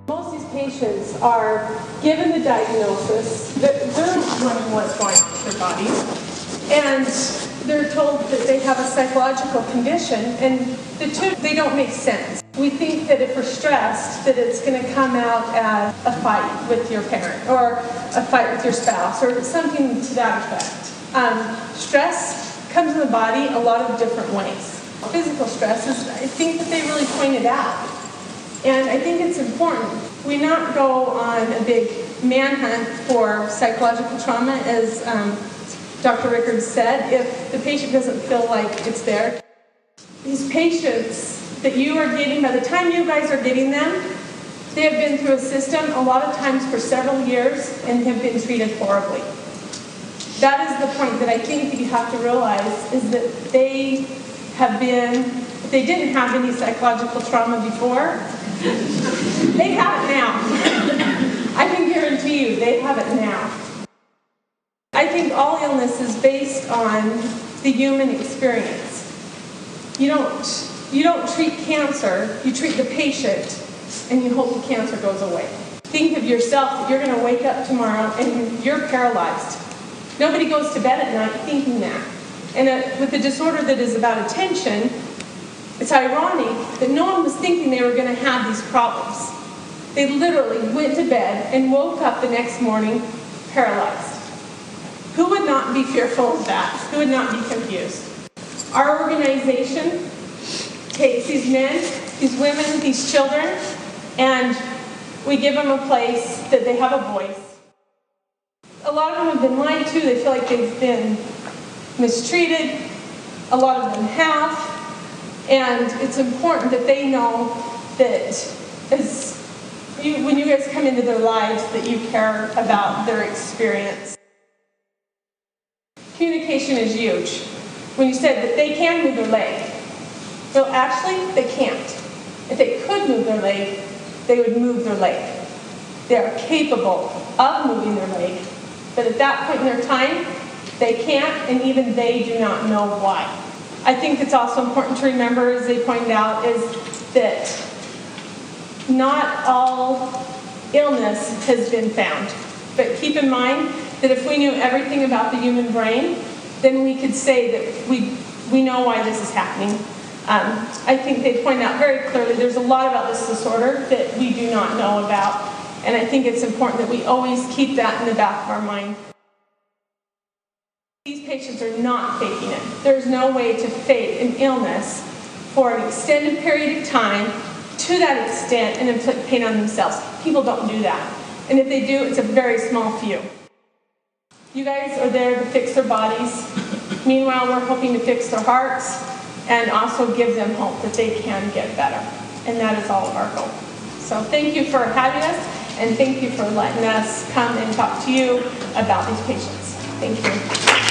Most of these patients are given the diagnosis, they're wondering what's going on with their bodies, and they're told that they have a psychological condition, and the two, they don't make sense. We think that if we're stressed, that it's going to come out as a fight with your parent, or a fight with your spouse, or something to that effect. Stress comes in the body a lot of different ways. Physical stress is, I think that they really pointed out. And I think it's important. We not go on a big manhunt for psychological trauma, as Dr. Rickards said, if the patient doesn't feel like it's there. These patients that you are getting, by the time you guys are getting them, they have been through a system a lot of times for several years and have been treated horribly. That is the point that I think that you have to realize, is that they have been, if they didn't have any psychological trauma before, they have it now. I can guarantee you they have it now. I think all illness is based on the human experience. You don't treat cancer, you treat the patient, and you hope the cancer goes away. Think of yourself that you're going to wake up tomorrow and you're paralyzed. Nobody goes to bed at night thinking that. And with a disorder that is about attention, it's ironic that no one was thinking they were going to have these problems. They literally went to bed and woke up the next morning paralyzed. Who would not be fearful of that? Who would not be confused? Our organization takes these men, these women, these children, and we give them a place that they have a voice. A lot of them have been lied to. They feel like they've been mistreated. A lot of them have. And it's important that they know that when you guys come into their lives, that you care about their experience. Communication is huge. When you said that they can move their leg, well, actually, they can't. If they could move their leg, they would move their leg. They are capable of moving their leg, but at that point in their time, they can't, and even they do not know why. I think it's also important to remember, as they pointed out, is that not all illness has been found. But keep in mind that if we knew everything about the human brain, then we could say that we know why this is happening. I think they point out very clearly there's a lot about this disorder that we do not know about, and I think it's important that we always keep that in the back of our mind. These patients are not faking it. There's no way to fake an illness for an extended period of time to that extent and inflict pain on themselves. People don't do that. And if they do, it's a very small few. You guys are there to fix their bodies. Meanwhile, we're hoping to fix their hearts and also give them hope that they can get better. And that is all of our goal. So thank you for having us, and thank you for letting us come and talk to you about these patients. Thank you.